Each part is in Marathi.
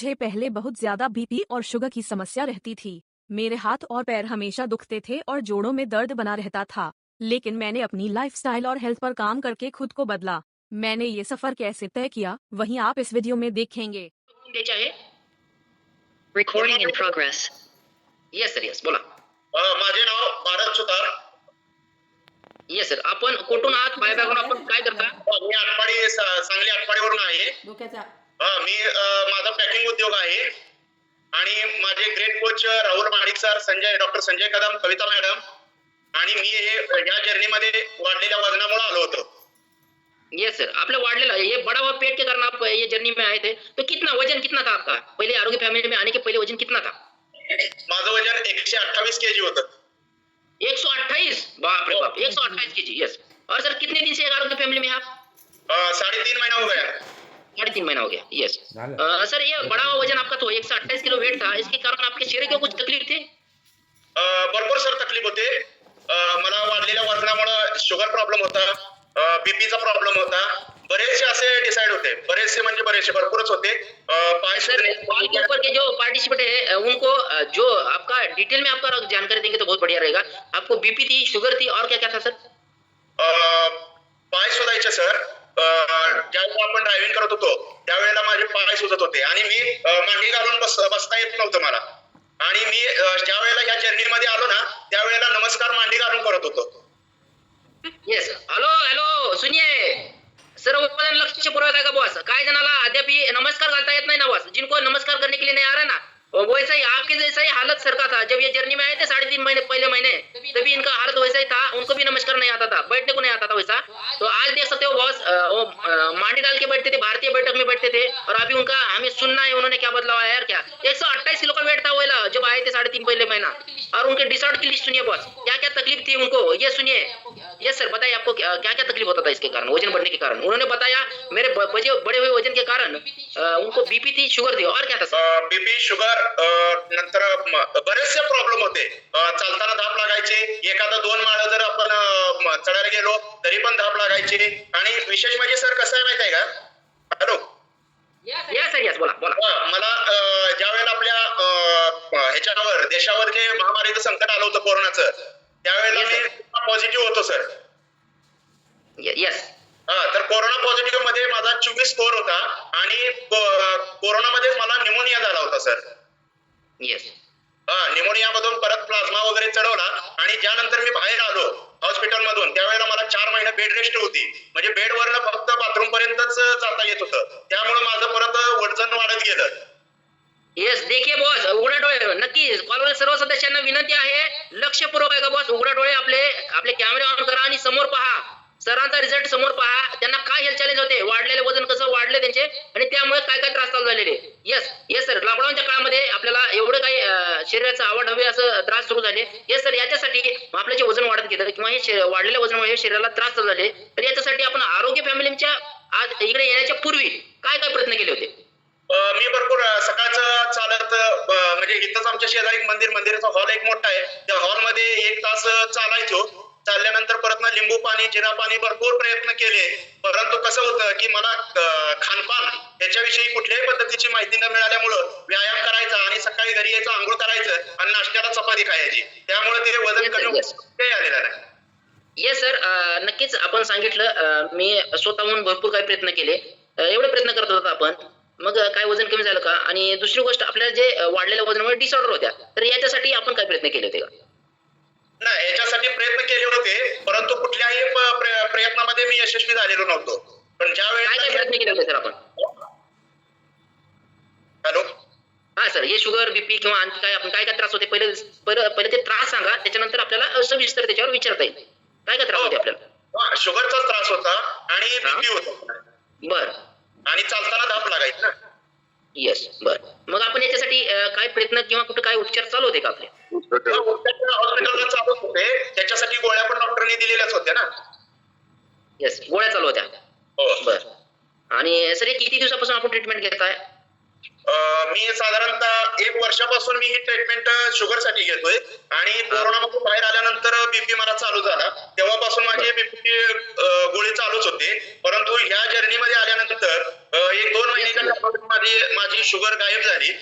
मुझे पहले बहुत ज्यादा बीपी और शुगर की समस्या रहती थी। मेरे हाथ और पैर हमेशा दुखते थे और जोड़ों में दर्द बना रहता था। लेकिन मैंने अपनी लाइफस्टाइल और हेल्थ पर काम करके खुद को बदला। मैंने ये सफर कैसे तय किया, वहीं आप इस वीडियो में देखेंगे। Recording in progress. Yes sir, yes बोला. माझे नाव भारत सुतार. Yes sir, आपण कुठून आहात, बायबॅकग्राऊंड आपण काय करता? मी आटपाडी सांगली आटपाडीवरून आहे. मी माझा पॅकिंग उद्योग आहे आणि माझे great coach Rahul Mahadik sir, doctor Sanjay Kadam, Kavita madam आणि मी या जर्नीमध्ये वाढलेल्या वजनामुळे आलो होतो. Yes sir, आपने वाढलेला ये बड़ा हुआ पेट के कारण आप ये जर्नी में आए थे. तो कितना वजन कितना था आपका? पहले आरोग्य फैमिली में आने के पहले वजन कितना था? माझं वजन 128 केजी होतं. 128? बाप रे बाप, 128 केजी. यस. और सर कितने दिन से आरोग्य फैमिली में आप? 3.5 महीना हो गया. 3.5 महीना हो गया. यस. सर ये बड़ा हुआ वजन आपका तो 128 किलो वेट था, इसके कारण आपके शरीर को कुछ तकलीफ थी? भरपूर सर तकलीफ होते. मला वाढलेल्या वजनामुळे शुगर प्रॉब्लेम होता, बीपीचा प्रॉब्लेम होता. बरेचसे असे डिसाइड होते, बरेचसे म्हणजे बरेचसे भरपूरच होते. सर के ऊपर के जो पार्टिसिपेंट है उनको जो आपका डिटेल में आपका जानकारी देंगे तो बहुत बढ़िया रहेगा. आपको बीपी थी, शुगर थी और क्या क्या था सर? पाय सुजायचे सर. ज्यावेळेला आपण ड्रायव्हिंग करत होतो त्यावेळेला माझे पाय सुजत होते आणि मी मांडी घालून बसता येत नव्हतं मला. आणि मी ज्या वेळेला या जर्नीमध्ये आलो ना त्यावेळेला नमस्कार मांडी घालून करत होतो. येस. हॅलो सुनिये सर, उत्पादन लक्ष्य पूर्वक है का बॉस? काय जनाला अद्याप नमस्कार घालता येत नाही ना बॉस. जिनको नमस्कार करने के लिए नहीं आ रहा ना, वैसा ही आपके जैसा ही हालत सर का था. जब ये जर्नी में आए थे 3.5 महीने पहले महीने, तभी इनका हालत वैसा ही था. उनको भी नमस्कार नहीं आता था, बैठने को नहीं आता था वैसा. तो आज देख सकते हो बॉस, मांडी डाल के बैठते थे, भारतीय बैठक में बैठते थे. और अभी उनका हमें सुनना है उन्होंने क्या बदलाव है यार. क्या 128 किलो का वेट था वेला जब आए थे 3.5 पहले महीना. और उनके डिसऑर्डर की लिस्ट सुनिए बॉस, क्या क्या तकलीफ थी उनको ये सुनिए. यस सर, बताइए आपको क्या क्या तकलीफ होता था इसके कारण, वजन बढ़ने के कारण. उन्होंने बताया मेरे बड़े हुए वजन के कारण उनको बीपी थी, शुगर थी और क्या था? बीपी, शुगर, नंतर बरेचसे प्रॉब्लेम होते. चालताना धाप लागायचे, एखादा 2 माळ जर आपण चढायला गेलो तरी पण धाप लागायचे. आणि विशेष म्हणजे सर कसं आहे माहिती आहे का? हॅलो. यस सर, यस बोला बोला. मला ज्या वेळेला आपल्या ह्याच्यावर देशावर जे महामारीचं संकट आलं होतं कोरोनाचं, त्यावेळेला मी पॉझिटिव्ह होतो सर. यस. तर कोरोना पॉझिटिव्ह मध्ये माझा 24 स्कोर होता आणि कोरोनामध्ये मला निमोनिया झाला होता सर. येस. निमोनिया मधून परत प्लाझ्मा वगैरे चढवला आणि ज्यानंतर मी बाहेर आलो हॉस्पिटल मधून त्यावेळेला मला 4 महिने बेड रेस्ट होती. म्हणजे बेडवरनं फक्त बाथरूम पर्यंतच जाता येत होतं. त्यामुळे माझं परत वजन वाढत गेलं. येस. देखिए बॉस, उघडा डोळे नक्की कॉलवर सर्व सदस्यांना विनंती आहे, लक्षपूर्वक आहे का बॉस. उघडा डोळे आपले कॅमेरे ऑन करा आणि समोर पहा. सरांचा रिझल्ट समोर पहा. त्यांना काय हेल्थ चॅलेंज होते, वाढलेले वजन कसं वाढले त्यांचे आणि त्यामुळे काय काय त्रास चालू झालेले. येस येस सर, लॉकडाऊनच्या काळामध्ये आपल्याला एवढं काही शरीराचं आवड हवे असं त्रास सुरू झाले. येस सर, याच्यासाठी आपलं जे वजन वाढत गेलं किंवा हे वाढलेल्या वजनामुळे शरीराला त्रास चालू झाले, तर याच्यासाठी आपण आरोग्य फॅमिलीच्या आज इकडे येण्याच्या पूर्वी काय काय प्रयत्न केले होते? मी भरपूर सकाळचं चालत, म्हणजे इथंच आमच्या शेजारी मंदिराचा हॉल एक मोठा आहे, त्या हॉलमध्ये 1 तास चालायचो. चालल्यानंतर परत ना लिंबू पाणी, जिरा पाणी भरपूर प्रयत्न केले. परंतु कसं होतं की मला खानपान याच्याविषयी कुठल्याही पद्धतीची माहिती न मिळाल्यामुळं व्यायाम करायचा आणि सकाळी घरी यायचं, आंघोळ करायचं आणि नाश्त्याला चपाती खायची. त्यामुळे ते वजन कमी आलेलं नाही. येस सर, नक्कीच आपण सांगितलं. मी स्वतःहून भरपूर काही प्रयत्न केले. एवढे प्रयत्न करत होता आपण, मग काय वजन कमी झालं का? आणि दुसरी गोष्ट, आपल्याला जे वाढलेल्या वजनामुळे डिसऑर्डर होत्या, तर याच्यासाठी आपण काय प्रयत्न केले होते का? नाही, याच्यासाठी प्रयत्न केले होते, परंतु कुठल्याही प्रयत्नामध्ये मी यशस्वी झालेलो नव्हतो. पण ज्या वेळेला काय प्रयत्न केले होते सर आपण? हॅलो. हा सर, हे शुगर, बीपी किंवा आणखी काय आपण काय काय त्रास होते पहिले ते त्रास सांगा, त्याच्यानंतर आपल्याला सविस्तर त्याच्यावर विचारता येईल. काय काय त्रास होते आपल्याला? शुगरचा त्रास होता आणि बीपी होता. बर. आणि चालताना धाप लागायची ना. येस. बर. मग आपण याच्यासाठी काय प्रयत्न किंवा कुठे काय उपचार चालू होते का आपले? हॉस्पिटलला चालू होते, त्याच्यासाठी गोळ्या पण डॉक्टरने दिलेल्याच होत्या ना. येस, गोळ्या चालू होत्या. बर. आणि सर किती दिवसापासून आपण ट्रीटमेंट घेताय? मी साधारणतः 1 वर्षापासून मी ही ट्रीटमेंट शुगर साठी घेतोय आणि कोरोनामध्ये बाहेर आल्यानंतर बीपी मला चालू झाला. तेव्हापासून माझी बीपी गोळी चालूच होते. परंतु ह्या जर्नीमध्ये आल्यानंतर एक 2 महिन्याच्या कालावधीमध्ये माझी शुगर गायब झाली.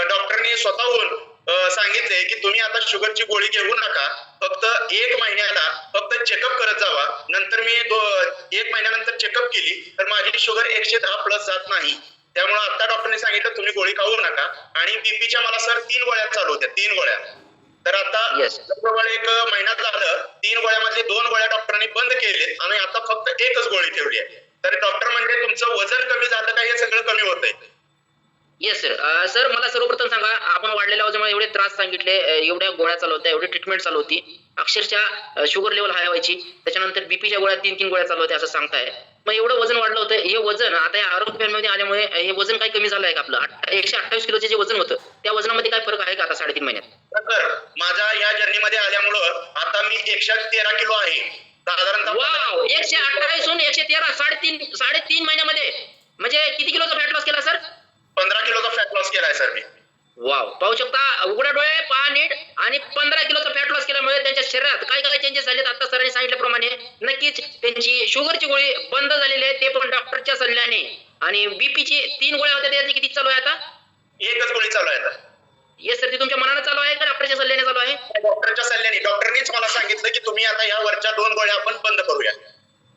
डॉक्टरनी स्वतःहून सांगितले की तुम्ही आता शुगरची गोळी घेऊ नका, फक्त 1 महिन्याला फक्त चेकअप करत जावा. नंतर मी 1 महिन्यानंतर चेकअप केली तर माझी शुगर 110 प्लस जात नाही. त्यामुळे आता डॉक्टरने सांगितलं तुम्ही गोळी खाऊ नका. आणि बीपीच्या मला सर 3 गोळ्या चालू होत्या, 3 गोळ्या. तर आता जवळ 1 महिना झालं, 3 गोळ्यामधले 2 गोळ्या डॉक्टरांनी बंद केलेत आणि आता फक्त एकच गोळी ठेवली आहे. तर डॉक्टर म्हणजे तुमचं वजन कमी झालं का हे सगळं कमी होतंय. Yes sir. सर मला सर्वप्रथम सांगा, आपण वाढलेल्या वजनामुळे एवढे त्रास सांगितले, एवढ्या गोळ्या चालू होत्या, एवढी ट्रीटमेंट चालू होती, अक्षरशः शुगर लेवल हाय व्हायची, त्याच्यानंतर बीपीच्या गोळ्या 3-3 गोळ्या चालू होत्या असं सांगताय. मग एवढं वजन वाढलं होतं, हे वजन आता या आरोग्य आल्यामुळे हे वजन काही कमी झालं आहे का आपलं? 128 किलोचे जे वजन होतं त्या वजनामध्ये काय फरक आहे का आता 3.5 महिन्यात? तर माझ्या या जर्नीमध्ये आल्यामुळं आता मी 113 किलो आहे साधारणतः. वाव, 128 हून 113, 3.5 महिन्यामध्ये. म्हणजे किती किलोचा फॅट लॉस केला सर? 15 किलोचा फॅट लॉस केलाय सर मी. वाव, पाहू शकता, उघड्या डोळे पहा नीट. आणि 15 किलोचा फॅट लॉस केल्यामुळे त्यांच्या शरीरात काय काय चेंजेस झालेत आता सरांनी सांगितल्याप्रमाणे. नक्कीच त्यांची शुगरची गोळी बंद झालेली आहे, ते पण डॉक्टरच्या सल्ल्याने. आणि बीपीची 3 गोळ्या होत्या, त्याची किती चालू आहे आता? एकच गोळी चालू आहे आता. येस सर, ती तुमच्या मनानं चालू आहे का डॉक्टरच्या सल्ल्याने चालू आहे? डॉक्टरच्या सल्ल्याने. डॉक्टरनीच मला सांगितलं की तुम्ही आता या वरच्या 2 गोळ्या आपण बंद करूया.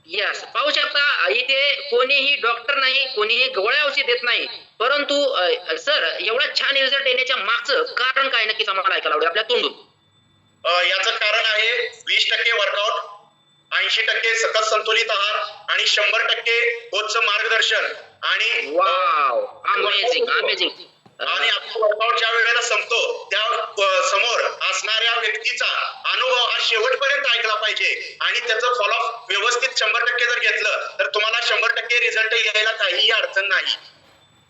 यस, पाहू शकता, इथे कोणीही डॉक्टर नाही, कोणीही गोळ्या औषध देत नाही. परंतु सर, एवढा छान रिझल्ट येण्याच्या मागचं कारण काय नक्कीच आम्हाला ऐकायला आवडेल आपल्या तोंडून. याचं कारण आहे 20% वर्कआउट, 80% सकस संतुलित आहार आणि 100% कोचचं मार्गदर्शन. आणि वाव, अमेझिंग अमेझिंग. आणि आपला वर्कआउट ज्या वेळेला संपतो त्या समोर असणाऱ्या व्यक्तीचा अनुभव हा शेवटपर्यंत ऐकला पाहिजे आणि त्याचं फॉलोअप व्यवस्थित 100% जर घेतलं तर तुम्हाला 100% रिझल्ट यायला काहीही अडचण नाही.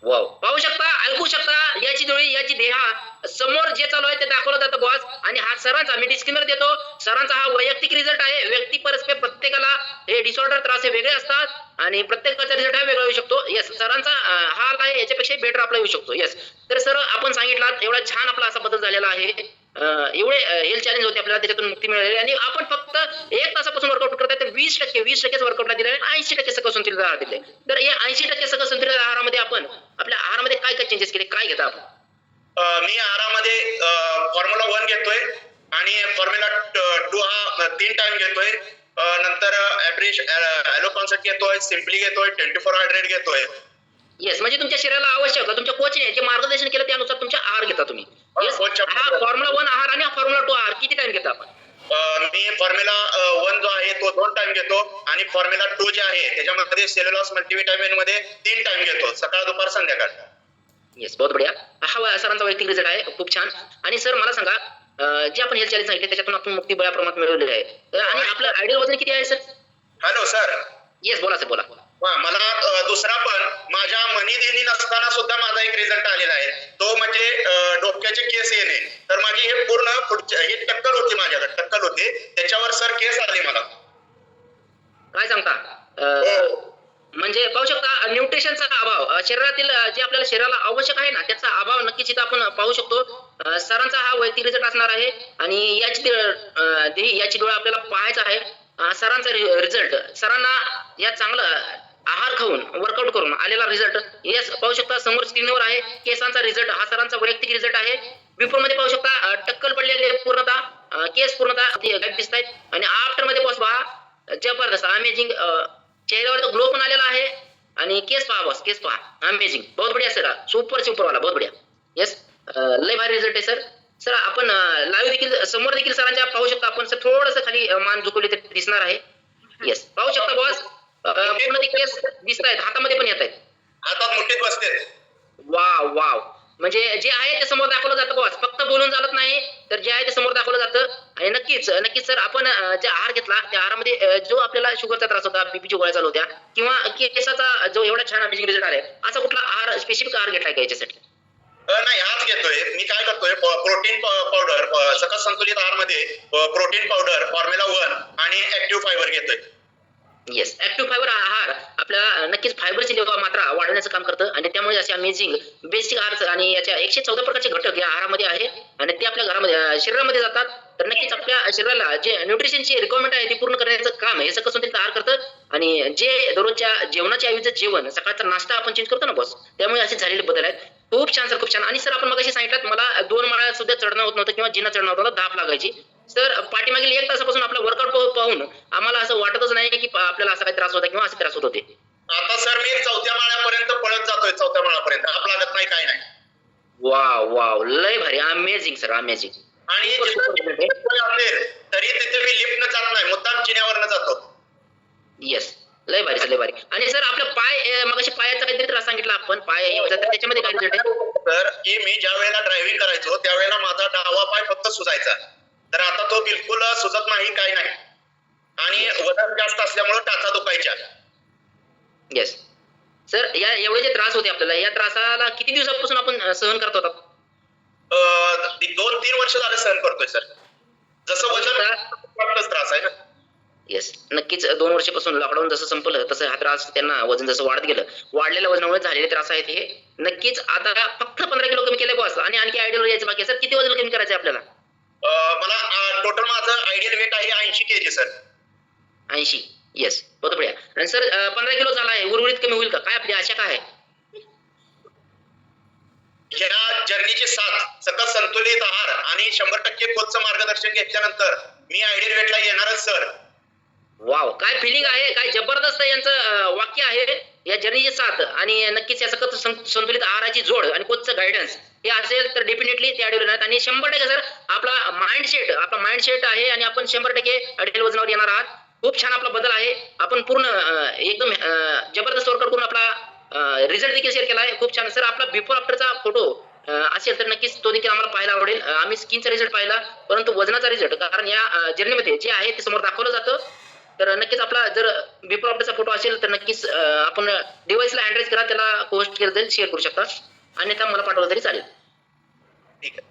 वाव, पाहू शकता, ऐकू शकता, याची डोळी याची देहा समोर जे चालू आहे ते दाखवलं जातं बॉस. आणि हा सरांचा, मी डिस्क्लेमर देतो, सरांचा हा वैयक्तिक रिझल्ट आहे. व्यक्ती परस्पर प्रत्येकाला हे डिसऑर्डर त्रास हे वेगळे असतात आणि प्रत्येकाचा रिझल्ट हा वेगळा येऊ शकतो. येस, सरांचा हा आहे याच्यापेक्षा बेटर आपला येऊ शकतो. येस, तर सर आपण सांगितलं एवढा छान आपला असा बदल झालेला आहे. एवढे हेल्थ चॅलेंज होते आपल्याला, त्याच्यातून मुक्ती मिळाली आणि आपण फक्त 1 तासापासून वर्कआउट करताय तर 20% वर्कआउटला दिले आणि 80% सकस संतुलित आहार दिले. तर या 80% सकस संतुलित आहारामध्ये आपण आपल्या आहारामध्ये काय काय चेंजेस केले, काय घेता आपण? मी आहारामध्ये फॉर्म्युला 1 घेतोय आणि फॉर्म्युला 2 हा 3 टाइम घेतोय. नंतर ऍव्हरेज ॲलोकॉन्सेट घेतोय, सिम्पली घेतोय, 24 हायड्रेट घेतोय. येस, म्हणजे तुमच्या शरीराला आवश्यक, तुमच्या कोचने जे मार्गदर्शन केलं त्यानुसार तुमचा आहार घेता तुम्ही. येस, हा फॉर्म्युला 1 आहार आणि फॉर्म्युला 2 आहार किती टाइम घेता आपण? मी फॉर्म्युला 1 जो आहे तो 2 टाइम घेतो आणि फॉर्म्युला 2 जे आहे त्याच्यामध्ये सेल्युलॉस मल्टीव्हिटॅमिन मध्ये 3 टाइम घेतो, सकाळ दुपार संध्याकाळ. येस, बहुत बढिया. हा सरांचा वैयक्तिक रिझल्ट आहे, खूप छान. आणि सर मला सांगा, जे आपण हेल्थ चॅलेंज सांगितले त्याच्यातून आपण मुक्ती बळ्या प्रमाणात मिळवलेली आहे. आणि आपलं आयडियल वजन किती आहे सर? Hello sir. येस, बोला सर, बोला. मला दुसरा पण माझ्या मनी देणी नसताना सुद्धा माझा एक रिझल्ट आलेला आहे, तो म्हणजे डोक्याचे केस येणे. तर माझी हे पूर्ण हे टक्कल होती, माझ्याकडे टक्कल होते, त्याच्यावर सर केस आले मला. काय सांगता? म्हणजे पाहू शकता, न्यूट्रिशनचा अभाव, शरीरातील जे आपल्याला शरीराला आवश्यक आहे ना त्याचा अभाव नक्कीच इथं आपण पाहू शकतो. सरांचा हा वैयक्तिक रिझल्ट असणार आहे आणि याची डोळा आपल्याला पाहायचा आहे. सरांचा रिझल्ट, सरांना या चांगला आहार खाऊन वर्कआउट करून आलेला रिझल्ट. येस, पाहू शकता समोर स्क्रीनवर आहे केसांचा रिझल्ट, हा सरांचा वैयक्तिक रिझल्ट आहे. बिफोर मध्ये पाहू शकता टक्कल पडलेले पूर्णतः केस पूर्णतः गायब दिसत आहेत आणि आफ्टर मध्ये बॉस पहा, जबरदस्त अमेझिंग, चेहऱ्यावर ग्लो पण आलेला आहे आणि केस पहा बॉस, केस पहा, अमेझिंग, बहुत बढिया सर, सुपर वाला, बहुत बढिया. येस, लय भारी रिझल्ट आहे सर. सर आपण लाईव्ह देखील समोर देखील सरांच्या पाहू शकता आपण. सर थोडंसं खाली मान झुकवले तर दिसणार आहे. येस, पाहू शकता बॉस, पूर्ण ते केस दिसत आहेत, हातामध्ये पण येत आहेत, हातात मुठीत बसते. वाव वाव, म्हणजे जे आहे ते समोर दाखवलं जातं बॉस, फक्त बोलून चालत नाही, तर जे आहे ते समोर दाखवलं जातं. आणि नक्कीच सर आपण जे आहार घेतला त्या आहारामध्ये जो आपल्याला शुगरचा त्रास होता, बीपीची गोळ्या चालू होत्या किंवा केसाचा जो एवढा छान अमेझिंग रिझल्ट आलाय, असा कुठला आहार स्पेसिफिक आहार घेतलाय का याच्यासाठी? नाही, हाच घेतोय मी. काय करतोय, प्रोटीन पावडर, सकस संतुलित आहार मध्ये प्रोटीन पावडर, फॉर्म्युला 1 आणि ऍक्टिव्ह फायबर घेतोय. येस, ऍक्टिव्ह फायबर आहार आपल्याला नक्कीच फायबरची मात्रा वाढवण्याचं काम करतं आणि त्यामुळे असे अमेझिंग बेसिक आहार आणि याच्या 114 प्रकारचे घटक या आहारामध्ये आहे आणि ते आपल्या घरामध्ये शरीरामध्ये जातात. तर नक्कीच आपल्या शरीराला जे न्यूट्रिशनची रिक्वायरमेंट आहे ती पूर्ण करण्याचं काम हे सकस संतुलित आहार करतं आणि जे दररोजच्या जेवणाच्या ऐवजी जेवण सकाळचा नाश्ता आपण चेंज करतो ना बॉस, त्यामुळे असे झालेले बदल आहेत. खूप छान सर, खूप छान. आणि सर आपण मगाशी सांगितलं मला 2 माळा सुद्धा चढणं होत नव्हतं किंवा जिना चढणं होत नव्हतं, धाप लागायची. सर पाठीमागील 1 तासापासून आपला वर्कआउट पाहून आम्हाला असं वाटतच नाही की आपल्याला असा काही त्रास होता किंवा असे त्रास होत होते. आता सर मी 4थ्या माळ्यापर्यंत पळत जातोय, 4थ्या माळ्यापर्यंत हात लागत नाही, काय नाही. वॉव! वॉव! लय भारी. Amazing sir, amazing. आणि खूपच जिथं खूप म्हणजे असेल तरी तिथे मी लिफ्टनं जात नाही, मुद्दाम जिन्यावरनं जातो. येस. लय भारी सर, लय भारी. आणि सर आपलं पाय मगाशी पायाचा काहीतरी त्रास सांगितला आपण, पाय हे होता, तर त्याच्यामध्ये काय रिझल्ट आहे? तर की मी ज्या वेळेला ड्रायव्हिंग करायचो त्यावेळेला माझा डावा पाय फक्त सुजायचा, तर आता तो बिलकुल सुजत नाही, काय नाही. आणि वजन जास्त असल्यामुळे टाचा दुखायच्या. येस. सर या एवढे जे त्रास होते आपल्याला, या त्रासाला किती दिवसापासून आपण सहन करत होता? 2-3 वर्ष झालं सहन करतोय सर. जसं वजन वाढतच त्रास आहे ना. येस, नक्कीच 2 वर्षापासून लॉकडाऊन जसं संपलं तसं हा त्रास त्यांना वजन जसं वाढत गेलं, वाढलेल्या वजनामुळे झालेले त्रास आहेत हे. नक्कीच आता फक्त 15 किलो कमी केलंय बॉस आणि आणखी आयडियल यायचं बाकी आहे. सर किती वजन कमी करायचं आहे आपल्याला? मला टोटल माझं आयडियल वेट आहे 80 kg सर. 80. येस, बहुत बढिया. आणि सर 15 किलो झाला आहे, उर्वरित कमी होईल का? काय आपली आशा काय आहे? ह्या जर्नीची साथ, सकस संतुलित आहार आणि 100% कोचचं मार्गदर्शन घेतल्यानंतर मी आयडियल वेटला येणारच सर. वाव, काय फिलिंग आहे, काय जबरदस्त यांचं वाक्य आहे. या जर्नीची साथ आणि नक्कीच या सकत संतुलित आहाराची जोड आणि कोचचं गायडन्स हे असेल तर डेफिनेटली ते आढळून येणार आणि 100% सर आपला माइंडसेट आहे आणि आपण 100% आयडियल वजनावर येणार आहात. खूप छान आपला बदल आहे. आपण पूर्ण एकदम जबरदस्त वर्कआउट करून आपला रिझल्ट देखील शेअर केला आहे. खूप छान. सर आपला बिफोर आफ्टरचा फोटो असेल तर नक्कीच तो देखील आम्हाला पाहायला आवडेल. आम्ही स्किनचा रिझल्ट पाहिला, परंतु वजनाचा रिझल्ट कारण या जर्नीमध्ये जे आहे ते समोर दाखवलं जातं. तर नक्कीच आपला जर बिफोर आफ्टरचा फोटो असेल तर नक्कीच आपण डिव्हाइसला हँडरेज करा, त्याला पोस्ट केलं जाईल, शेअर करू शकता. अन्यथा मला पाठवलं तरी चालेल. ठीक आहे.